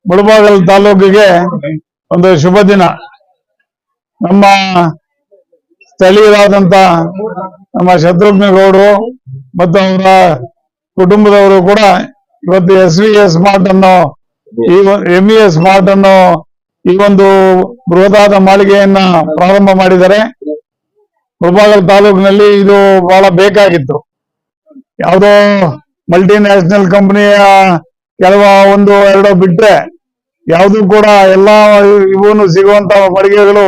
ಮುಳಬಾಗಿಲು ತಾಲೂಕಿಗೆ ಒಂದು ಶುಭ ದಿನ. ನಮ್ಮ ಸ್ಥಳೀಯರಾದಂತ ನಮ್ಮ ಶತ್ರುಘ್ನ ಗೌಡರು ಮತ್ತು ಅವರ ಕುಟುಂಬದವರು ಕೂಡ ಇವತ್ತು SVS ಸ್ಮಾರ್ಟ್ ಅನ್ನು MES ಸ್ಮಾರ್ಟ್ ಅನ್ನು ಈ ಒಂದು ಬೃಹದಾದ ಮಾಳಿಗೆಯನ್ನ ಪ್ರಾರಂಭ ಮಾಡಿದ್ದಾರೆ. ಮುಳಬಾಗಿಲು ತಾಲೂಕಿನಲ್ಲಿ ಇದು ಬಹಳ ಬೇಕಾಗಿತ್ತು. ಯಾವುದೋ ಮಲ್ಟಿನ್ಯಾಷನಲ್ ಕಂಪನಿಯ ಕೆಲವು ಒಂದು ಎರಡೋ ಬಿಟ್ರೆ ಯಾವುದು ಕೂಡ ಎಲ್ಲಾ ಇವನು ಸಿಗುವಂತ ಮಳಿಗೆಗಳು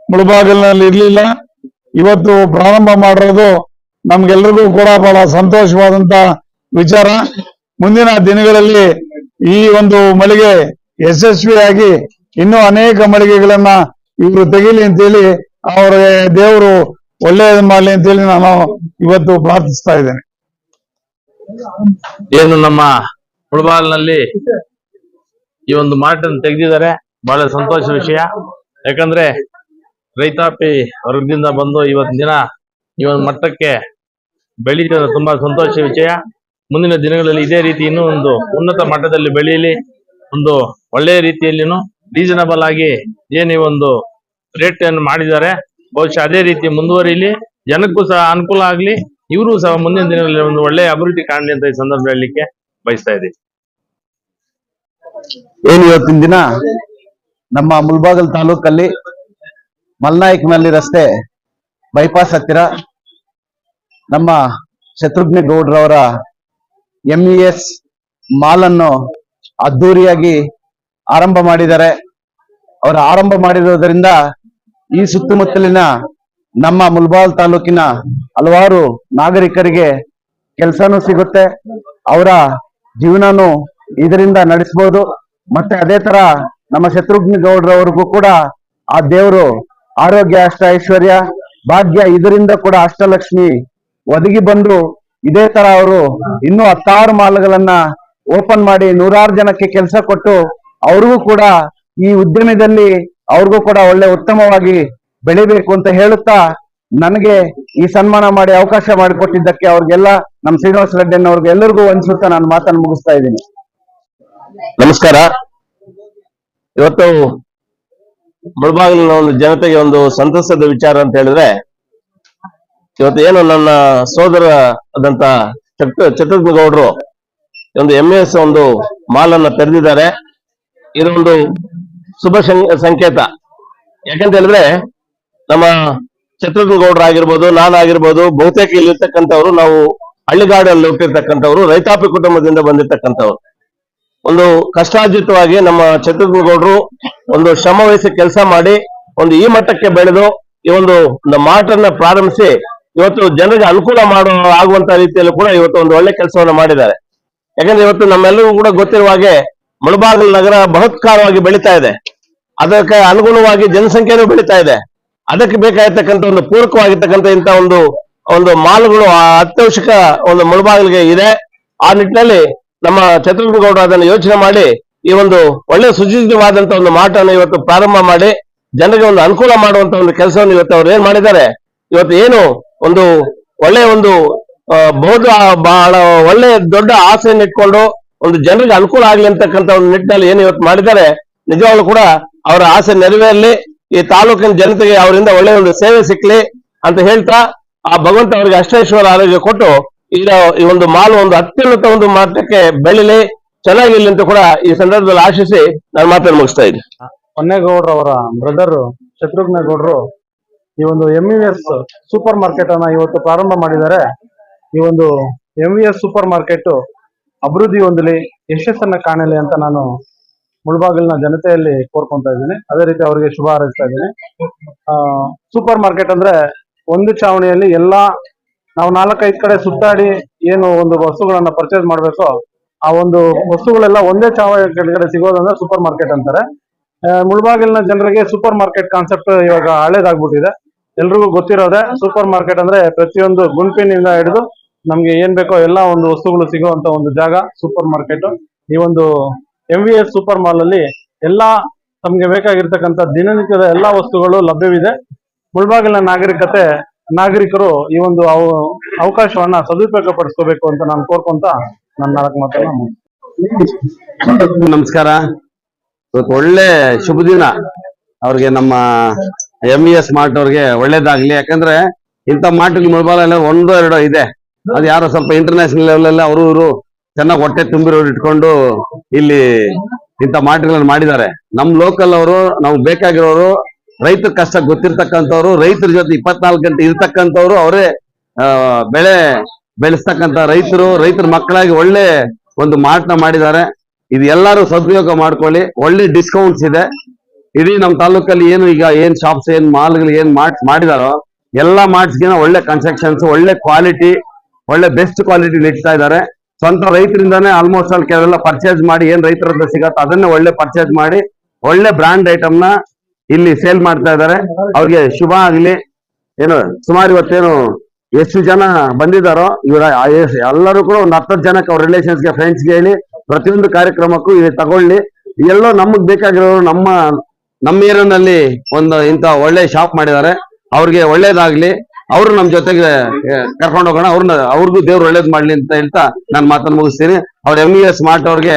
ಮುಳಬಾಗಿಲಿನಲ್ಲಿ ಇರ್ಲಿಲ್ಲ. ಇವತ್ತು ಪ್ರಾರಂಭ ಮಾಡಿರೋದು ನಮ್ಗೆಲ್ರಿಗೂ ಕೂಡ ಬಹಳ ಸಂತೋಷವಾದಂತ ವಿಚಾರ. ಮುಂದಿನ ದಿನಗಳಲ್ಲಿ ಈ ಒಂದು ಮಳಿಗೆ ಯಶಸ್ವಿಯಾಗಿ ಇನ್ನೂ ಅನೇಕ ಮಳಿಗೆಗಳನ್ನ ಇವರು ತೆಗೀಲಿ ಅಂತೇಳಿ ಅವರಿಗೆ ದೇವರು ಒಳ್ಳೆಯದು ಮಾಡಲಿ ಅಂತೇಳಿ ನಾನು ಇವತ್ತು ಪ್ರಾರ್ಥಿಸ್ತಾ ಇದ್ದೇನೆ. ಏನು ನಮ್ಮ ಮುಳಬಾಗಿಲಿನಲ್ಲಿ ಈ ಒಂದು ಮಾರ್ಟನ್ನು ತೆಗೆದಿದ್ದಾರೆ, ಬಹಳ ಸಂತೋಷ ವಿಷಯ. ಯಾಕಂದ್ರೆ ರೈತಾಪಿ ವರ್ಗದಿಂದ ಬಂದು ಇವತ್ತಿನ ದಿನ ಈ ಒಂದು ಮಟ್ಟಕ್ಕೆ ಬೆಳೀತದೆ, ತುಂಬಾ ಸಂತೋಷ ವಿಷಯ. ಮುಂದಿನ ದಿನಗಳಲ್ಲಿ ಇದೇ ರೀತಿ ಇನ್ನೂ ಒಂದು ಉನ್ನತ ಮಟ್ಟದಲ್ಲಿ ಬೆಳೆಯಲಿ, ಒಂದು ಒಳ್ಳೆಯ ರೀತಿಯಲ್ಲಿನೂ ರೀಸನಬಲ್ ಆಗಿ ಏನು ಈ ಒಂದು ರೇಟ್ ಅನ್ನು ಮಾಡಿದ್ದಾರೆ, ಬಹುಶಃ ಅದೇ ರೀತಿ ಮುಂದುವರಿಲಿ, ಜನಕ್ಕೂ ಸಹ ಅನುಕೂಲ ಆಗ್ಲಿ, ಇವರು ಸಹ ಮುಂದಿನ ದಿನಗಳಲ್ಲಿ ಒಂದು ಒಳ್ಳೆಯ ಅಭಿವೃದ್ಧಿ ಕಾಣಲಿ ಅಂತ ಈ ಸಂದರ್ಭ ಹೇಳಲಿಕ್ಕೆ ಬಯಸ್ತಾ ಇದ್ದೀವಿ. ಏನು ಇವತ್ತಿನ ದಿನ ನಮ್ಮ ಮುಳಬಾಗಿಲು ತಾಲೂಕಲ್ಲಿ ಮಲ್ನಾಯಕನಹಳ್ಳಿ ರಸ್ತೆ ಬೈಪಾಸ್ ಹತ್ತಿರ ನಮ್ಮ ಶತ್ರುಘ್ನ ಗೌಡ್ರವರ MES ಮಾಲ್ ಅನ್ನು ಅದ್ದೂರಿಯಾಗಿ ಆರಂಭ ಮಾಡಿದ್ದಾರೆ. ಅವರು ಆರಂಭ ಮಾಡಿರೋದ್ರಿಂದ ಈ ಸುತ್ತಮುತ್ತಲಿನ ನಮ್ಮ ಮುಳಬಾಗಿಲು ತಾಲೂಕಿನ ಹಲವಾರು ನಾಗರಿಕರಿಗೆ ಕೆಲಸನೂ ಸಿಗುತ್ತೆ, ಅವರ ಜೀವನನೂ ಇದರಿಂದ ನಡೆಸಬಹುದು. ಮತ್ತೆ ಅದೇ ತರ ನಮ್ಮ ಶತ್ರುಘ್ನ ಗೌಡ್ರವರಿಗೂ ಕೂಡ ಆ ದೇವರು ಆರೋಗ್ಯ, ಅಷ್ಟ ಐಶ್ವರ್ಯ, ಭಾಗ್ಯ ಇದರಿಂದ ಕೂಡ ಅಷ್ಟಲಕ್ಷ್ಮಿ ಒದಗಿ ಬಂದು ಇದೇ ತರ ಅವರು ಇನ್ನೂ 10 ಮಾಲ್ಗಳನ್ನ ಓಪನ್ ಮಾಡಿ 100 ಜನಕ್ಕೆ ಕೆಲಸ ಕೊಟ್ಟು ಅವ್ರಿಗೂ ಕೂಡ ಈ ಉದ್ಯಮದಲ್ಲಿ ಅವ್ರಿಗೂ ಕೂಡ ಒಳ್ಳೆ ಉತ್ತಮವಾಗಿ ಬೆಳಿಬೇಕು ಅಂತ ಹೇಳುತ್ತಾ, ನನಗೆ ಈ ಸನ್ಮಾನ ಮಾಡಿ ಅವಕಾಶ ಮಾಡಿಕೊಟ್ಟಿದ್ದಕ್ಕೆ ಅವ್ರಿಗೆಲ್ಲ ನಮ್ಮ ಶ್ರೀನಿವಾಸ ರೆಡ್ಡಿ ಅವ್ರಿಗೆ ಎಲ್ಲರಿಗೂ ವಂದಿಸುತ್ತಾ ನಾನು ಮಾತನ್ನು ಮುಗಿಸ್ತಾ ಇದ್ದೀನಿ. ನಮಸ್ಕಾರ. ಇವತ್ತು ಮುಳಬಾಗಿಲಿನ ಒಂದು ಜನತೆಗೆ ಒಂದು ಸಂತಸದ ವಿಚಾರ ಅಂತ ಹೇಳಿದ್ರೆ, ಇವತ್ತು ಏನು ನನ್ನ ಸೋದರ ಆದಂತ ಶತ್ರುಘ್ನ ಗೌಡರು ಒಂದು MES ಒಂದು ಮಾಲನ್ನ ತೆರೆದಿದ್ದಾರೆ. ಇದೊಂದು ಶುಭ ಸಂಕೇತ. ಯಾಕಂತ ಹೇಳಿದ್ರೆ ನಮ್ಮ ಶತ್ರುಘ್ನ ಗೌಡ್ರು ಆಗಿರ್ಬೋದು, ನಾನಾಗಿರ್ಬೋದು, ಬಹುತೇಕ ಇಲ್ಲಿರ್ತಕ್ಕಂಥವ್ರು ನಾವು ಹಳ್ಳಿಗಾಡಲ್ಲಿ ಹುಟ್ಟಿರ್ತಕ್ಕಂಥವ್ರು, ರೈತಾಪಿ ಕುಟುಂಬದಿಂದ ಬಂದಿರ್ತಕ್ಕಂಥವ್ರು. ಒಂದು ಕಷ್ಟಾರ್ಜಿತವಾಗಿ ನಮ್ಮ ಶತ್ರುಘ್ನ ಗೌಡ್ರು ಒಂದು ಶ್ರಮ ವಹಿಸಿ ಕೆಲಸ ಮಾಡಿ ಒಂದು ಈ ಮಟ್ಟಕ್ಕೆ ಬೆಳೆದು ಈ ಒಂದು ಮಾರ್ಟನ್ನ ಪ್ರಾರಂಭಿಸಿ ಇವತ್ತು ಜನರಿಗೆ ಅನುಕೂಲ ಆಗುವಂತ ರೀತಿಯಲ್ಲೂ ಕೂಡ ಇವತ್ತು ಒಂದು ಒಳ್ಳೆ ಕೆಲಸವನ್ನ ಮಾಡಿದ್ದಾರೆ. ಯಾಕಂದ್ರೆ ಇವತ್ತು ನಮ್ಮೆಲ್ಲರಿಗೂ ಕೂಡ ಗೊತ್ತಿರುವ ಹಾಗೆ ಮುಳಬಾಗಿಲು ನಗರ ಬೃಹತ್ಕಾರವಾಗಿ ಬೆಳೀತಾ ಇದೆ. ಅದಕ್ಕೆ ಅನುಗುಣವಾಗಿ ಜನಸಂಖ್ಯೆನೂ ಬೆಳೀತಾ ಇದೆ. ಅದಕ್ಕೆ ಬೇಕಾಗಿರ್ತಕ್ಕಂಥ ಒಂದು ಪೂರಕವಾಗಿರ್ತಕ್ಕಂಥ ಇಂಥ ಒಂದು ಮಾಲ್ಗಳು ಅತ್ಯವಶ್ಯಕ ಒಂದು ಮುಳಬಾಗಿಲಿಗೆ ಇದೆ. ಆ ನಿಟ್ಟಿನಲ್ಲಿ ನಮ್ಮ ಶತ್ರುಘ್ನ ಗೌಡ ಅದನ್ನು ಯೋಚನೆ ಮಾಡಿ ಈ ಒಂದು ಒಳ್ಳೆ ಸುಸಜ್ಜಿತವಾದಂತ ಒಂದು ಮಾರ್ಟನ್ನು ಇವತ್ತು ಪ್ರಾರಂಭ ಮಾಡಿ ಜನರಿಗೆ ಒಂದು ಅನುಕೂಲ ಮಾಡುವಂತ ಒಂದು ಕೆಲಸವನ್ನು ಇವತ್ತು ಅವ್ರು ಏನ್ ಮಾಡಿದ್ದಾರೆ. ಇವತ್ತು ಏನು ಒಂದು ಒಳ್ಳೆ ಒಂದು ಬಹಳ ಒಳ್ಳೆ ದೊಡ್ಡ ಆಸೆಯನ್ನು ಇಟ್ಕೊಂಡು ಒಂದು ಜನರಿಗೆ ಅನುಕೂಲ ಆಗ್ಲಿ ಅಂತಕ್ಕಂಥ ಒಂದು ನಿಟ್ಟಿನಲ್ಲಿ ಏನು ಇವತ್ತು ಮಾಡಿದ್ದಾರೆ, ನಿಜವಾಗ್ಲೂ ಕೂಡ ಅವರ ಆಸೆ ನೆರವೇರಲಿ, ಈ ತಾಲೂಕಿನ ಜನತೆಗೆ ಅವರಿಂದ ಒಳ್ಳೆ ಒಂದು ಸೇವೆ ಸಿಕ್ಲಿ ಅಂತ ಹೇಳ್ತಾ ಆ ಭಗವಂತ ಅವರಿಗೆ ಅಷ್ಟೈಶ್ವರ ಆರೋಗ್ಯ ಕೊಟ್ಟು ಈ ಒಂದು ಮಾಲ್ ಒಂದು ಅತ್ಯುನ್ನತ ಒಂದು ಮಟ್ಟಕ್ಕೆ ಬೆಳಿಲಿ, ಚೆನ್ನಾಗಿರ್ಲಿ ಅಂತ ಕೂಡ ಈ ಸಂದರ್ಭದಲ್ಲಿ ಆಶಿಸಿ ನಾನು ಮಾತನ್ನು ಮುಗಿಸ್ತಾ ಇದ್ದೀನಿ. ಹೊನ್ನೇಗೌಡ್ರವರ ಬ್ರದರ್ ಶತ್ರುಘ್ನ ಗೌಡ್ರು ಈ ಒಂದು MES ಸೂಪರ್ ಮಾರ್ಕೆಟ್ ಅನ್ನ ಇವತ್ತು ಪ್ರಾರಂಭ ಮಾಡಿದ್ದಾರೆ. ಈ ಒಂದು MES ಸೂಪರ್ ಮಾರ್ಕೆಟ್ ಅಭಿವೃದ್ಧಿ ಹೊಂದಲಿ, ಯಶಸ್ಸನ್ನ ಕಾಣಲಿ ಅಂತ ನಾನು ಮುಳಬಾಗಿಲಿನ ಜನತೆಯಲ್ಲಿ ಕೋರ್ಕೊಂತಾ ಇದ್ದೀನಿ. ಅದೇ ರೀತಿ ಅವರಿಗೆ ಶುಭ ಹಾರೈಸ್ತಾ ಇದ್ದೀನಿ. ಸೂಪರ್ ಮಾರ್ಕೆಟ್ ಅಂದ್ರೆ ಒಂದು ಚಾವಣಿಯಲ್ಲಿ ಎಲ್ಲಾ ನಾವು 4-5 ಕಡೆ ಸುತ್ತಾಡಿ ಏನು ಒಂದು ವಸ್ತುಗಳನ್ನ ಪರ್ಚೇಸ್ ಮಾಡ್ಬೇಕೋ ಆ ಒಂದು ವಸ್ತುಗಳೆಲ್ಲ ಒಂದೇ ಚಾವಣಿ ಕೆಳಗಡೆ ಸಿಗೋದಂದ್ರೆ ಸೂಪರ್ ಮಾರ್ಕೆಟ್ ಅಂತಾರೆ. ಮುಳಬಾಗಿಲಿನ ಜನರಿಗೆ ಸೂಪರ್ ಮಾರ್ಕೆಟ್ ಕಾನ್ಸೆಪ್ಟ್ ಇವಾಗ ಹಳೇದಾಗ್ಬಿಟ್ಟಿದೆ. ಎಲ್ರಿಗೂ ಗೊತ್ತಿರೋದೆ ಸೂಪರ್ ಮಾರ್ಕೆಟ್ ಅಂದ್ರೆ ಪ್ರತಿಯೊಂದು ಗುಂಪಿನಿಂದ ಹಿಡಿದು ನಮ್ಗೆ ಏನ್ ಬೇಕೋ ಎಲ್ಲಾ ಒಂದು ವಸ್ತುಗಳು ಸಿಗುವಂತ ಒಂದು ಜಾಗ ಸೂಪರ್ ಮಾರ್ಕೆಟ್. ಈ ಒಂದು MES ಸೂಪರ್ ಮಾಲ್ ಅಲ್ಲಿ ಎಲ್ಲಾ ತಮ್ಗೆ ಬೇಕಾಗಿರ್ತಕ್ಕಂಥ ದಿನನಿತ್ಯದ ಎಲ್ಲಾ ವಸ್ತುಗಳು ಲಭ್ಯವಿದೆ. ಮುಳಬಾಗಿಲಿನ ನಾಗರಿಕರು ಈ ಒಂದು ಅವಕಾಶವನ್ನ ಸದುಪಯೋಗ ಪಡಿಸ್ಕೋಬೇಕು ಅಂತ ನಾನು ಕೋರ್ಕೊಂತ ನನ್ನ 4 ಮಾತನ್ನ ನಮಸ್ಕಾರ. ಇವತ್ತು ಒಳ್ಳೆ ಶುಭ ದಿನ. ಅವ್ರಿಗೆ ನಮ್ಮ MES ಮಾರ್ಟ್ ಅವ್ರಿಗೆ ಒಳ್ಳೇದಾಗ್ಲಿ. ಯಾಕಂದ್ರೆ ಇಂಥ ಮಾರ್ಟ್ಗಳು ಮುಳಬಾಗಲಲ್ಲಿ ಒಂದೋ ಎರಡೋ ಇದೆ. ಅದು ಯಾರೋ ಸ್ವಲ್ಪ ಇಂಟರ್ನ್ಯಾಷನಲ್ ಲೆವೆಲ್ ಅಲ್ಲಿ ಅವರು ಇವರು ಚೆನ್ನಾಗಿ ಹೊಟ್ಟೆ ತುಂಬಿರೋರು ಇಟ್ಕೊಂಡು ಇಲ್ಲಿ ಇಂಥ ಮಾರ್ಟ್ಗಳನ್ನು ಮಾಡಿದ್ದಾರೆ. ನಮ್ ಲೋಕಲ್ ಅವರು ನಾವು ಬೇಕಾಗಿರೋರು ರೈತರ ಕಷ್ಟ ಗೊತ್ತಿರ್ತಕ್ಕಂಥವ್ರು, ರೈತರ ಜೊತೆ 24 ಗಂಟೆ ಇರ್ತಕ್ಕಂಥವ್ರು, ಅವರೇ ಬೆಳೆ ಬೆಳೆಸ್ತಕ್ಕಂಥ ರೈತರು, ರೈತರ ಮಕ್ಕಳಾಗಿ ಒಳ್ಳೆ ಒಂದು ಮಾರ್ಟ್ನ ಮಾಡಿದ್ದಾರೆ. ಇದು ಎಲ್ಲರೂ ಸದುಪಯೋಗ ಮಾಡ್ಕೊಳ್ಳಿ. ಒಳ್ಳೆ ಡಿಸ್ಕೌಂಟ್ಸ್ ಇದೆ. ಇಡೀ ನಮ್ಮ ತಾಲೂಕಲ್ಲಿ ಏನು ಈಗ ಏನ್ ಶಾಪ್ಸ್ ಏನ್ ಮಾಲ್ಗಳು ಏನ್ ಮಾರ್ಟ್ಸ್ ಮಾಡಿದಾರೋ ಎಲ್ಲಾ ಮಾರ್ಟ್ಸ್ಗಿನ ಒಳ್ಳೆ ಕನ್ಸ್ಟ್ರಕ್ಷನ್ಸ್, ಒಳ್ಳೆ ಕ್ವಾಲಿಟಿ, ಒಳ್ಳೆ ಬೆಸ್ಟ್ ಕ್ವಾಲಿಟಿ ಇಡ್ತಾ ಇದ್ದಾರೆ. ಸ್ವಂತ ರೈತರಿಂದಾನೇ ಆಲ್ಮೋಸ್ಟ್ ಅಲ್ಲಿ ಕೆಲವೆಲ್ಲ ಪರ್ಚೇಸ್ ಮಾಡಿ ಏನ್ ರೈತರ ಹತ್ರ ಸಿಗತ್ತೋ ಅದನ್ನೇ ಒಳ್ಳೆ ಪರ್ಚೇಸ್ ಮಾಡಿ ಒಳ್ಳೆ ಬ್ರಾಂಡ್ ಐಟಮ್ ನ ಇಲ್ಲಿ ಸೇಲ್ ಮಾಡ್ತಾ ಇದ್ದಾರೆ. ಅವ್ರಿಗೆ ಶುಭ ಆಗ್ಲಿ. ಏನು ಸುಮಾರು ಇವತ್ತೇನು ಎಷ್ಟು ಜನ ಬಂದಿದ್ದಾರೋ ಇವರ ಎಲ್ಲರೂ ಕೂಡ ಒಂದು 10 ಜನಕ್ಕೆ ಅವ್ರ ರಿಲೇಷನ್ಸ್ಗೆ, ಫ್ರೆಂಡ್ಸ್ಗೆ ಹೇಳಿ ಪ್ರತಿಯೊಂದು ಕಾರ್ಯಕ್ರಮಕ್ಕೂ ಇಲ್ಲಿ ತಗೊಳ್ಳಿ. ಎಲ್ಲೋ ನಮಗ್ ಬೇಕಾಗಿರೋರು ನಮ್ಮ ಏರಿಯಾನಲ್ಲಿ ಒಂದು ಇಂಥ ಒಳ್ಳೆ ಶಾಪ್ ಮಾಡಿದ್ದಾರೆ. ಅವ್ರಿಗೆ ಒಳ್ಳೇದಾಗ್ಲಿ. ಅವರು ನಮ್ಮ ಜೊತೆಗೆ ಕರ್ಕೊಂಡು ಹೋಗೋಣ. ಅವ್ರಿಗೂ ದೇವ್ರು ಒಳ್ಳೇದ್ ಮಾಡ್ಲಿ ಅಂತ ಹೇಳ್ತಾ ನಾನು ಮಾತನ್ನು ಮುಗಿಸ್ತೀನಿ. ಅವ್ರ MES ಮಾರ್ಟ್ ಅವ್ರಿಗೆ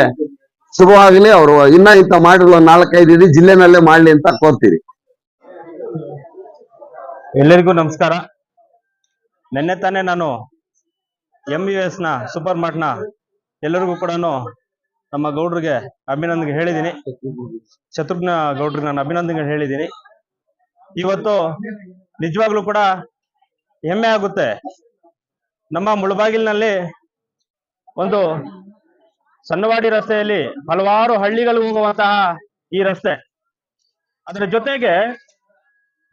ಶುಭವಾಗ್ಲಿ. ಅವರು ಇನ್ನ ಇಂಥ ಮಾರ್ಟ್ಗಳು 4-5 ಇಡೀ ಜಿಲ್ಲೆನಲ್ಲೇ ಮಾಡ್ಲಿ ಅಂತ ಕೋರ್ತೀರಿ. ಎಲ್ಲರಿಗೂ ನಮಸ್ಕಾರ. ನಿನ್ನೆ ತಾನೇ ನಾನು MES ನ ಸೂಪರ್ ಮಾರ್ಟ್ ನ ಎಲ್ಲರಿಗೂ ಕೂಡ ನಮ್ಮ ಗೌಡ್ರಿಗೆ ಅಭಿನಂದನೆ ಹೇಳಿದ್ದೀನಿ. ಶತ್ರುಘ್ನ ಗೌಡ್ರಿಗೆ ನಾನು ಅಭಿನಂದನೆ ಹೇಳಿದ್ದೀನಿ. ಇವತ್ತು ನಿಜವಾಗ್ಲೂ ಕೂಡ ಹೆಮ್ಮೆ ಆಗುತ್ತೆ. ನಮ್ಮ ಮುಳಬಾಗಿಲಿನಲ್ಲಿ ಒಂದು ಸಣ್ಣವಾಡಿ ರಸ್ತೆಯಲ್ಲಿ ಹಲವಾರು ಹಳ್ಳಿಗಳು ಹೋಗುವಂತಹ ಈ ರಸ್ತೆ, ಅದರ ಜೊತೆಗೆ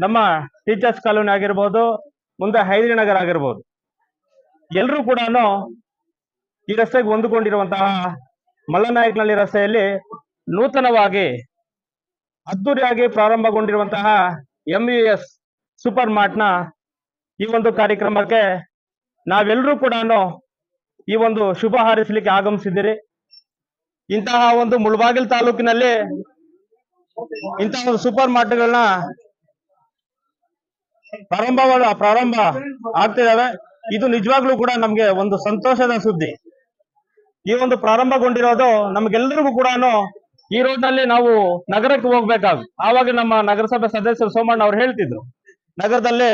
ನಮ್ಮ ಟೀಚರ್ಸ್ ಕಾಲೋನಿ ಆಗಿರ್ಬೋದು, ಮುಂದೆ ಹೈದರಿನಗರ ಆಗಿರ್ಬೋದು, ಎಲ್ಲರೂ ಕೂಡ ಈ ರಸ್ತೆಗೆ ಹೊಂದಿಕೊಂಡಿರುವಂತಹ ಮಲ್ಲನಾಯಕನಹಳ್ಳಿ ರಸ್ತೆಯಲ್ಲಿ ನೂತನವಾಗಿ ಅದ್ದೂರಿಯಾಗಿ ಪ್ರಾರಂಭಗೊಂಡಿರುವಂತಹ MES ಸೂಪರ್ ಮಾರ್ಟ್ ನ ಈ ಒಂದು ಕಾರ್ಯಕ್ರಮಕ್ಕೆ ನಾವೆಲ್ಲರೂ ಕೂಡ ಈ ಒಂದು ಶುಭ ಹಾರೈಸಲಿಕ್ಕೆ ಆಗಮಿಸಿದ್ದೀರಿ. ಇಂತಹ ಒಂದು ಮುಳಬಾಗಿಲು ತಾಲೂಕಿನಲ್ಲಿ ಇಂತಹ ಒಂದು ಸೂಪರ್ ಮಾರ್ಟ್ಗಳನ್ನ ಪ್ರಾರಂಭ ಆಗ್ತಿದಾವೆ. ಇದು ನಿಜವಾಗ್ಲೂ ಕೂಡ ನಮ್ಗೆ ಒಂದು ಸಂತೋಷದ ಸುದ್ದಿ. ಈ ಒಂದು ಪ್ರಾರಂಭಗೊಂಡಿರೋದು ನಮ್ಗೆಲ್ಲರಿಗೂ ಕೂಡ ಈ ರೋಡ್ ನಲ್ಲಿ ನಾವು ನಗರಕ್ಕೆ ಹೋಗ್ಬೇಕಾಗ ಆವಾಗ ನಮ್ಮ ನಗರಸಭೆ ಸದಸ್ಯರು ಸೋಮಣ್ಣ ಅವ್ರು ಹೇಳ್ತಿದ್ರು, ನಗರದಲ್ಲಿ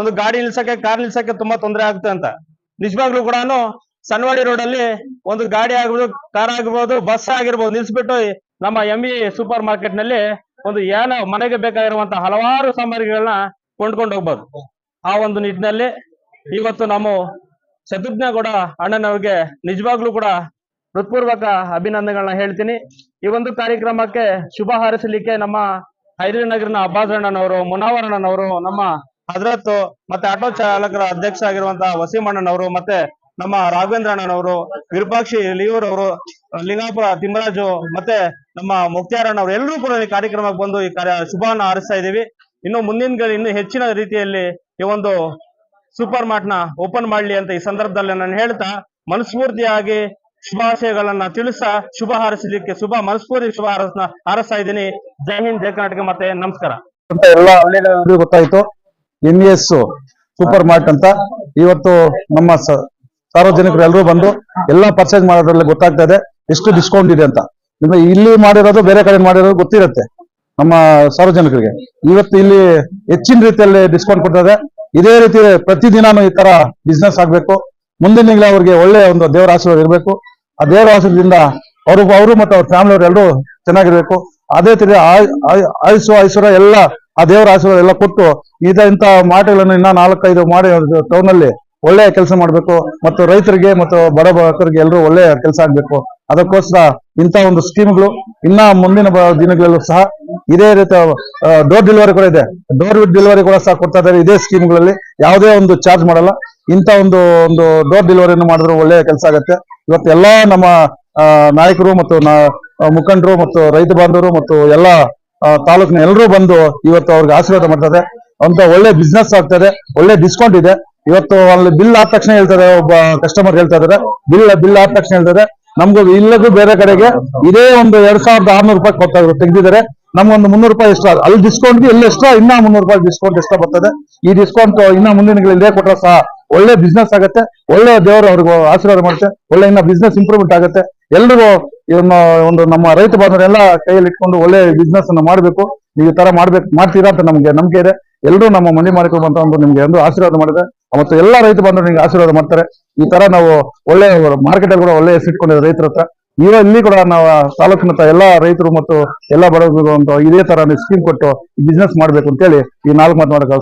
ಒಂದು ಗಾಡಿ ನಿಲ್ಸಕ್ಕೆ, ಕಾರ್ ನಿಲ್ಸಕ್ಕೆ ತುಂಬಾ ತೊಂದರೆ ಆಗುತ್ತೆ ಅಂತ. ನಿಜವಾಗ್ಲೂ ಕೂಡ ಸಣ್ಣವಾಡಿ ರೋಡ್ ಅಲ್ಲಿ ಒಂದು ಗಾಡಿ ಆಗಿರ್ಬೋದು, ಕಾರ್ ಆಗಿರ್ಬೋದು, ಬಸ್ ಆಗಿರ್ಬೋದು ನಿಲ್ಸ್ಬಿಟ್ಟು ನಮ್ಮ MES ಸೂಪರ್ ಮಾರ್ಕೆಟ್ ನಲ್ಲಿ ಒಂದು ಏನೋ ಮನೆಗೆ ಬೇಕಾಗಿರುವಂತಹ ಹಲವಾರು ಸಾಮಗ್ರಿಗಳನ್ನ ಕೊಂಡ್ಕೊಂಡು ಹೋಗ್ಬೋದು. ಆ ಒಂದು ನಿಟ್ಟಿನಲ್ಲಿ ಇವತ್ತು ನಾವು ಶತ್ರುಘ್ನಗೌಡ ಅಣ್ಣನವ್ರಿಗೆ ನಿಜವಾಗ್ಲೂ ಕೂಡ ಹೃತ್ಪೂರ್ವಕ ಅಭಿನಂದನೆಗಳನ್ನ ಹೇಳ್ತೀನಿ. ಈ ಒಂದು ಕಾರ್ಯಕ್ರಮಕ್ಕೆ ಶುಭ ಹಾರೈಸಲಿಕ್ಕೆ ನಮ್ಮ ಹೈದರಿನಗರನ ಅಬ್ಬಾಸ್ ಅಣ್ಣನವರು, ಮುನಾವರ್ ಅಣ್ಣನವರು, ನಮ್ಮ ಹಜರತ್ ಮತ್ತೆ ಆಟೋ ಚಾಲಕರ ಅಧ್ಯಕ್ಷ ಆಗಿರುವಂತಹ ವಸೀಂ ಅಣ್ಣನವರು, ಮತ್ತೆ ನಮ್ಮ ರಾಘವೇಂದ್ರ ಅಣ್ಣನವರು, ವಿರೂಪಾಕ್ಷಿ ಲಿಯೂರ್ ಅವರು, ಲಿಂಗಾಪುರ ತಿಮ್ಮರಾಜು, ಮತ್ತೆ ನಮ್ಮ ಮುಕ್ತಿಯಾರ್ ಅಣ್ಣವರು ಎಲ್ಲರೂ ಕೂಡ ಈ ಕಾರ್ಯಕ್ರಮಕ್ಕೆ ಬಂದು ಈ ಶುಭವನ್ನ ಹಾರೈಸ್ತಾ ಇದ್ದೀವಿ. ಇನ್ನು ಮುಂದಿನ ಇನ್ನೂ ಹೆಚ್ಚಿನ ರೀತಿಯಲ್ಲಿ ಈ ಒಂದು ಸೂಪರ್ ಮಾರ್ಟ್ ನ ಓಪನ್ ಮಾಡ್ಲಿ ಅಂತ ಈ ಸಂದರ್ಭದಲ್ಲಿ ನಾನು ಹೇಳ್ತಾ ಮನಸ್ಫೂರ್ತಿಯಾಗಿ ಶುಭಾಶಯಗಳನ್ನ ತಿಳಿಸ್ತಾ ಶುಭ ಹಾರೈಸಲಿಕ್ಕೆ ಮನಸ್ಫೂರ್ತಿ ಶುಭ ಹಾರೈಸ್ತಾ ಇದ್ದೀನಿ. ಜೈ ಹಿಂದ್, ಜೈ ಕರ್ನಾಟಕ, ಮತ್ತೆ ನಮಸ್ಕಾರ. ಎಲ್ಲ ಹಳ್ಳಿಗಳಲ್ಲಿ ಗೊತ್ತಾಯ್ತು MES ಸೂಪರ್ ಮಾರ್ಟ್ ಅಂತ. ಇವತ್ತು ನಮ್ಮ ಸಾರ್ವಜನಿಕರು ಎಲ್ಲರೂ ಬಂದು ಎಲ್ಲಾ ಪರ್ಚೇಸ್ ಮಾಡೋದ್ರಲ್ಲಿ ಗೊತ್ತಾಗ್ತಾ ಇದೆ ಎಷ್ಟು ಡಿಸ್ಕೌಂಟ್ ಇದೆ ಅಂತ. ಇಲ್ಲಿ ಮಾಡಿರೋದು ಬೇರೆ ಕಡೆ ಮಾಡಿರೋದು ಗೊತ್ತಿರುತ್ತೆ ನಮ್ಮ ಸಾರ್ವಜನಿಕರಿಗೆ. ಇವತ್ತು ಇಲ್ಲಿ ಹೆಚ್ಚಿನ ರೀತಿಯಲ್ಲಿ ಡಿಸ್ಕೌಂಟ್ ಕೊಡ್ತದೆ. ಇದೇ ರೀತಿ ಪ್ರತಿದಿನಾನು ಈ ತರ ಬಿಸ್ನೆಸ್ ಆಗ್ಬೇಕು. ಮುಂದಿನ ತಿಂಗಳ ಅವ್ರಿಗೆ ಒಳ್ಳೆ ಒಂದು ದೇವರ ಆಶೀರ್ವಾದ ಇರಬೇಕು. ಆ ದೇವರ ಆಶೀರ್ವಾದದಿಂದ ಅವರು ಮತ್ತು ಅವ್ರ ಫ್ಯಾಮಿಲಿ ಅವರು ಎಲ್ಲರೂ ಚೆನ್ನಾಗಿರ್ಬೇಕು. ಅದೇ ರೀತಿ ಐಶ್ವರ್ಯ ಎಲ್ಲ ಆ ದೇವರ ಆಶೀರ್ವಾದ ಎಲ್ಲ ಕೊಟ್ಟು ಇಂಥ ಮಾರ್ಟ್ಗಳನ್ನು ಇನ್ನ 4-5 ಮಾಡಿ ಟೌನ್ ಅಲ್ಲಿ ಒಳ್ಳೆ ಕೆಲಸ ಮಾಡ್ಬೇಕು. ಮತ್ತು ರೈತರಿಗೆ ಮತ್ತು ಬಡ ಬಡಕರಿಗೆ ಎಲ್ಲರೂ ಒಳ್ಳೆ ಕೆಲಸ ಆಗ್ಬೇಕು. ಅದಕ್ಕೋಸ್ಕರ ಇಂಥ ಒಂದು ಸ್ಕೀಮ್ಗಳು ಇನ್ನ ಮುಂದಿನ ದಿನಗಳಲ್ಲೂ ಸಹ ಇದೇ ರೀತಿ ಡೋರ್ ಡೆಲಿವರಿ ಕೂಡ ಇದೆ. ಡೋರ್ ಡೆಲಿವರಿ ಕೂಡ ಸಹ ಕೊಡ್ತಾ ಇದ್ದಾರೆ. ಇದೇ ಸ್ಕೀಮ್ಗಳಲ್ಲಿ ಯಾವುದೇ ಒಂದು ಚಾರ್ಜ್ ಮಾಡಲ್ಲ. ಇಂಥ ಒಂದು ಡೋರ್ ಡೆಲಿವರಿಯನ್ನು ಮಾಡಿದ್ರು ಒಳ್ಳೆ ಕೆಲಸ ಆಗುತ್ತೆ. ಇವತ್ತು ಎಲ್ಲಾ ನಮ್ಮ ನಾಯಕರು ಮತ್ತು ಮುಖಂಡರು ಮತ್ತು ರೈತ ಬಾಂಧವರು ಮತ್ತು ಎಲ್ಲಾ ತಾಲೂಕಿನ ಎಲ್ಲರೂ ಬಂದು ಇವತ್ತು ಅವ್ರಿಗೆ ಆಶೀರ್ವಾದ ಮಾಡ್ತಾರೆ. ಅಂತ ಒಳ್ಳೆ ಬಿಸ್ನೆಸ್ ಆಗ್ತದೆ, ಒಳ್ಳೆ ಡಿಸ್ಕೌಂಟ್ ಇದೆ. ಇವತ್ತು ಅಲ್ಲಿ ಬಿಲ್ ಆದ ತಕ್ಷಣ ಹೇಳ್ತಾರೆ, ಒಬ್ಬ ಕಸ್ಟಮರ್ ಹೇಳ್ತಾ ಇದಾರೆ, ಬಿಲ್ ಆದ ತಕ್ಷಣ ಹೇಳ್ತಾರೆ ನಮ್ಗೂ ಇಲ್ಲಗೂ ಬೇರೆ ಕಡೆಗೆ ಇದೇ ಒಂದು 2600 ರೂಪಾಯಿ ತೆಗೆದಿದ್ದಾರೆ. ನಮ್ಗೊಂದು 300 ರೂಪಾಯಿ ಎಕ್ಸ್ಟ್ರಾ, ಅಲ್ಲಿ ಡಿಸ್ಕೌಂಟ್ ಇಲ್ಲಿ ಎಕ್ಸ್ಟ್ರಾ ಇನ್ನ 300 ರೂಪಾಯಿ ಡಿಸ್ಕೌಂಟ್ ಎಕ್ಸ್ಟ್ರಾ ಬರ್ತದೆ. ಈ ಡಿಸ್ಕೌಂಟ್ ಇನ್ನ ಮುಂದಿನ ಇದೇ ಕೊಟ್ಟರೆ ಸಹ ಒಳ್ಳೆ ಬಿಸ್ನೆಸ್ ಆಗುತ್ತೆ, ಒಳ್ಳೆ ದೇವರು ಅವ್ರಿಗೆ ಆಶೀರ್ವಾದ ಮಾಡುತ್ತೆ, ಒಳ್ಳೆ ಇನ್ನ ಬಿಸ್ನೆಸ್ ಇಂಪ್ರೂವ್ಮೆಂಟ್ ಆಗುತ್ತೆ. ಎಲ್ರಿಗೂ ಇವನ್ನ ಒಂದು ನಮ್ಮ ರೈತ ಬಾಂಧವರೆಲ್ಲ ಕೈಯಲ್ಲಿ ಇಟ್ಕೊಂಡು ಒಳ್ಳೆ ಬಿಸ್ನೆಸ್ ಅನ್ನ ಮಾಡಬೇಕು. ನೀವು ಈ ತರ ಮಾಡ್ತೀರಾ ಅಂತ ನಮ್ಗೆ ನಂಬಿಕೆ ಇದೆ. ಎಲ್ಲರೂ ನಮ್ಮ ಮಂಡಿ ಮಾಲೀಕರು ಅಂತ ಒಂದು ನಿಮ್ಗೆ ಒಂದು ಆಶೀರ್ವಾದ ಮಾಡಿದೆ, ಮತ್ತು ಎಲ್ಲಾ ರೈತ ಬಾಂಧವರು ನಿಮ್ಗೆ ಆಶೀರ್ವಾದ ಮಾಡ್ತಾರೆ. ಈ ತರ ನಾವು ಒಳ್ಳೆ ಮಾರ್ಕೆಟ್ ಅಲ್ಲಿ ಕೂಡ ಒಳ್ಳೆ ಹೆಸರಿಟ್ಕೊಂಡಿದ್ದೆ ರೈತರ ಹತ್ರ. ಇಲ್ಲಿ ಕೂಡ ನಾವು ತಾಲೂಕಿನ ಎಲ್ಲಾ ರೈತರು ಮತ್ತು ಎಲ್ಲಾ ಬಡವರು ಇದೇ ತರ ಸ್ಕೀಮ್ ಕೊಟ್ಟು ಬಿಸ್ನೆಸ್ ಮಾಡ್ಬೇಕು ಅಂತೇಳಿ ಈ 4 ಮಾತು ಮಾಡಕ್